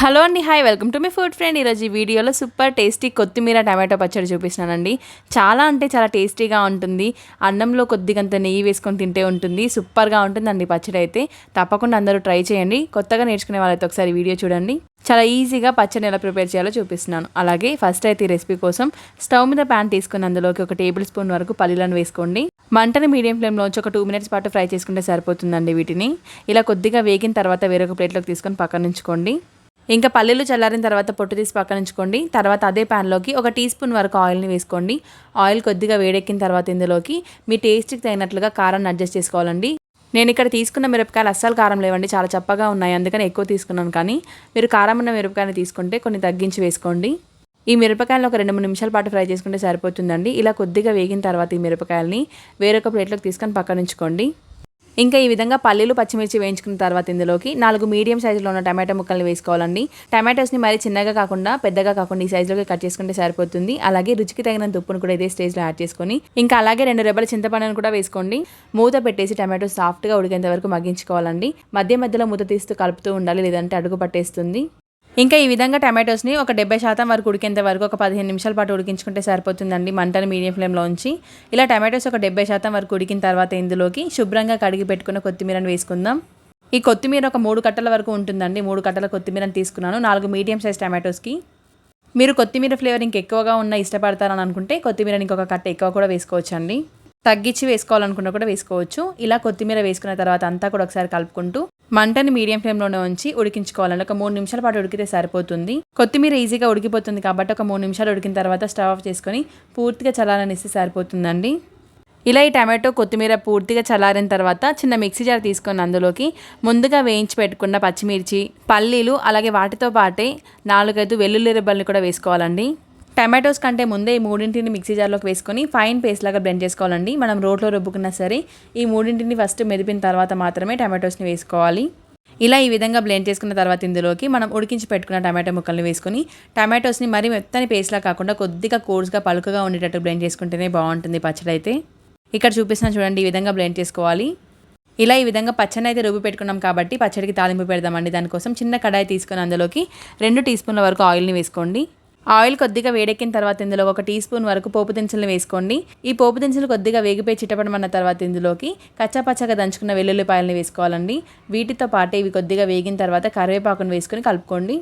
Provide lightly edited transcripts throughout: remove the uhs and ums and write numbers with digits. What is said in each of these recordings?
Hello అండి, hi, welcome to my food friend. ఈరోజు ఈ వీడియోలో సూపర్ టేస్టీ కొత్తిమీర టమాటో పచ్చడి చూపిస్తున్నానండి. చాలా అంటే చాలా టేస్టీగా ఉంటుంది. అన్నంలో కొద్దిగంత నెయ్యి వేసుకొని తింటే ఉంటుంది. సూపర్గా ఉంటుందండి పచ్చడి అయితే. తప్పకుండా అందరూ ట్రై చేయండి. కొత్తగా నేర్చుకునే వాళ్ళైతే ఒకసారి వీడియో చూడండి. చాలా ఈజీగా పచ్చడిని ఎలా ప్రిపేర్ చేయాలో చూపిస్తున్నాను. అలాగే ఫస్ట్ అయితే ఈ రెసిపీ కోసం స్టవ్ మీద ప్యాన్ తీసుకుని అందులోకి 1 టేబుల్ స్పూన్ వరకు పల్లీలను వేసుకోండి. మంటని మీడియం ఫ్లేమ్లోంచి ఒక 2 మినిట్స్ పాటు ఫ్రై చేసుకుంటే సరిపోతుందండి. వీటిని ఇలా కొద్దిగా వేగిన తర్వాత వేరొక ప్లేట్లోకి తీసుకొని పక్కన ఉంచుకోండి. ఇంకా పల్లీలు చల్లారిన తర్వాత పొట్టు తీసి పక్కన ఉంచుకోండి. తర్వాత అదే ప్యాన్లోకి 1 టీ స్పూన్ వరకు ఆయిల్ని వేసుకోండి. ఆయిల్ కొద్దిగా వేడెక్కిన తర్వాత ఇందులోకి మీ టేస్ట్కి తగినట్లుగా కారాన్ని అడ్జస్ట్ చేసుకోవాలండి. నేను ఇక్కడ తీసుకున్న మిరపకాయలు అస్సలు కారం లేవండి, చాలా చప్పగా ఉన్నాయి, అందుకని ఎక్కువ తీసుకున్నాను. కానీ మీరు కారం ఉన్న మిరపకాయలు తీసుకుంటే కొన్ని తగ్గించి వేసుకోండి. ఈ మిరపకాయలను ఒక 2-3 నిమిషాల పాటు ఫ్రై చేసుకుంటే సరిపోతుందండి. ఇలా కొద్దిగా వేగిన తర్వాత ఈ మిరపకాయలని వేరొక ప్లేట్లోకి తీసుకొని పక్కన ఉంచుకోండి. ఇంకా ఈ విధంగా పల్లీలు పచ్చిమిర్చి వేయించుకున్న తర్వాత ఇందులోకి 4 మీడియం సైజులో ఉన్న టమాటో ముక్కల్ని వేసుకోవాలండి. టమాటోస్ని మరి చిన్నగా కాకుండా పెద్దగా కాకుండా ఈ సైజులోకి కట్ చేసుకుంటే సరిపోతుంది. అలాగే రుచికి తగినంత ఉప్పును కూడా ఇదే స్టేజ్లో యాడ్ చేసుకొని ఇంకా అలాగే 2 రెబ్బల చింతపండును కూడా వేసుకోండి. మూత పెట్టేసి టమాటో సాఫ్ట్గా ఉడికేంత వరకు మగ్గించుకోవాలండి. మధ్య మధ్యలో మూత తీస్తూ కలుపుతూ ఉండాలి, లేదంటే అడుగు పట్టేస్తుంది. ఇంకా ఈ విధంగా టమాటోస్ని ఒక 70% వరకు ఉడికేంత వరకు ఒక 15 నిమిషాల పాటు ఉడికించుకుంటే సరిపోతుందండి. మంటని మీడియం ఫ్లేమ్లో ఉంచి ఇలా టమాటోస్ ఒక 70% వరకు ఉడికిన తర్వాత ఇందులోకి శుభ్రంగా కడిగి పెట్టుకున్న కొత్తిమీరను వేసుకుందాం. ఈ కొత్తిమీర ఒక 3 కట్టల వరకు ఉంటుందండి. 3 కట్టల కొత్తిమీరను తీసుకున్నాను 4 మీడియం సైజ్ టమాటోస్కి. మీరు కొత్తిమీర ఫ్లేవర్ ఇంకెక్కువగా ఉన్న ఇష్టపడతారని అనుకుంటే కొత్తిమీరని ఇంకొక కట్ట ఎక్కువ కూడా వేసుకోవచ్చండి. తగ్గించి వేసుకోవాలనుకుంటే కూడా వేసుకోవచ్చు. ఇలా కొత్తిమీర వేసుకున్న తర్వాత అంతా కూడా ఒకసారి కలుపుకుంటూ మంటని మీడియం ఫ్లేమ్లోనే ఉంచి ఉడికించుకోవాలండి. ఒక 3 నిమిషాల పాటు ఉడికితే సరిపోతుంది. కొత్తిమీర ఈజీగా ఉడికిపోతుంది కాబట్టి ఒక 3 నిమిషాలు ఉడికిన తర్వాత స్టవ్ ఆఫ్ చేసుకొని పూర్తిగా చల్లారనిస్తే సరిపోతుందండి. ఇలా ఈ టమాటో కొత్తిమీర పూర్తిగా చల్లారిన తర్వాత చిన్న మిక్సీ జార్ తీసుకొని అందులోకి ముందుగా వేయించి పెట్టుకున్న పచ్చిమిర్చి, పల్లీలు, అలాగే వాటితో పాటే 4-5 వెల్లుల్లి రెబ్బల్ని కూడా వేసుకోవాలండి. టమాటోస్ కంటే ముందే ఈ 3ంటిని మిక్సీ జార్లోకి వేసుకొని ఫైన్ పేస్ట్ లాగా బ్లెండ్ చేసుకోవాలండి. మనం రోట్లో రుబ్బుకున్నా సరే ఈ 3ంటిని ఫస్ట్ మెదిపిన తర్వాత మాత్రమే టమాటోస్ని వేసుకోవాలి. ఇలా ఈ విధంగా బ్లెండ్ చేసుకున్న తర్వాత ఇందులోకి మనం ఉడికించి పెట్టుకున్న టమాటో ముక్కల్ని వేసుకొని టమాటోస్ని మరీ మెత్తని పేస్ట్లా కాకుండా కొద్దిగా కోర్స్గా పలుకుగా ఉండేటట్టు బ్లెండ్ చేసుకుంటేనే బాగుంటుంది పచ్చడి అయితే. ఇక్కడ చూపిస్తున్నా చూడండి, ఈ విధంగా బ్లెండ్ చేసుకోవాలి. ఇలా ఈ విధంగా పచ్చడిని అయితే రుబ్బి పెట్టుకున్నాం కాబట్టి పచ్చడికి తాలింపు పెడదామండి. దానికోసం చిన్న కడాయి తీసుకొని అందులోకి 2 టీ స్పూన్ల వరకు ఆయిల్ని వేసుకోండి. ఆయిల్ కొద్దిగా వేడెక్కిన తర్వాత ఇందులో 1 టీ స్పూన్ వరకు పోపు దినుసులను వేసుకోండి. ఈ పోపు దినుసులు కొద్దిగా వేగిపోయి చిటపడమన్న తర్వాత ఇందులోకి కచ్చాపచ్చగా దంచుకున్న వెల్లుల్లిపాయలని వేసుకోవాలండి. వీటితో పాటు ఇవి కొద్దిగా వేగిన తర్వాత కరివేపాకును వేసుకొని కలుపుకోండి.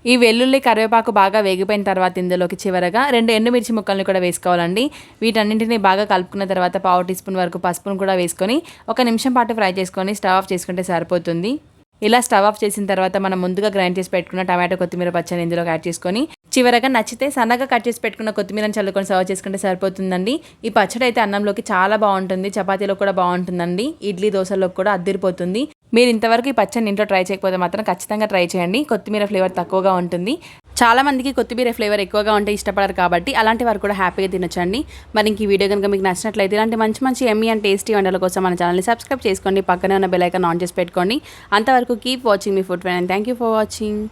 ఈ వెల్లుల్లి కరివేపాకు బాగా వేగిపోయిన తర్వాత ఇందులోకి చివరగా 2 ఎండుమిర్చి ముక్కల్ని కూడా వేసుకోవాలండి. వీటన్నింటినీ బాగా కలుపుకున్న తర్వాత 1/2 టీ స్పూన్ వరకు పసుపును కూడా వేసుకొని 1 నిమిషం పాటు ఫ్రై చేసుకొని స్టవ్ ఆఫ్ చేసుకుంటే సరిపోతుంది. ఇలా స్టవ్ ఆఫ్ చేసిన తర్వాత మనం ముందుగా గ్రైండ్ చేసి పెట్టుకున్న టమాటో కొత్తిమీర పచ్చడిని ఇందులోకి యాడ్ చేసుకొని చివరగా నచ్చితే సన్నగా కట్ చేసి పెట్టుకున్న కొత్తిమీరని చల్లుకొని సర్వ్ చేసుకుంటే సరిపోతుందండి. ఈ పచ్చడి అయితే అన్నంలోకి చాలా బాగుంటుంది, చపాతీలో కూడా బాగుంటుందండి, ఇడ్లీ దోశలోకి కూడా అద్దిరిపోతుంది. మీరు ఇంతవరకు ఈ పచ్చడిని ఇంట్లో ట్రై చేయకపోతే మాత్రం ఖచ్చితంగా ట్రై చేయండి. కొత్తిమీర ఫ్లేవర్ తక్కువగా ఉంటుంది. చాలా మందికి కొత్తిమీర ఫ్లేవర్ ఎక్కువగా ఉంటే ఇష్టపడరు కాబట్టి అలాంటి వారు కూడా హ్యాపీగా తినొచ్చండి. మరి ఇంక ఈ వీడియో కనుక మీకు నచ్చినట్లయితే ఇలాంటి మంచి మంచి ఎమ్మీ అండ్ టేస్టీ వంటల కోసం మన ఛానల్ని సబ్స్క్రైబ్ చేసుకోండి. పక్కనే ఉన్న బెల్ ఐకాన్ ఆన్ చేసి పెట్టుకోండి. అంతవరకు keep watching me food friend and thank you for watching.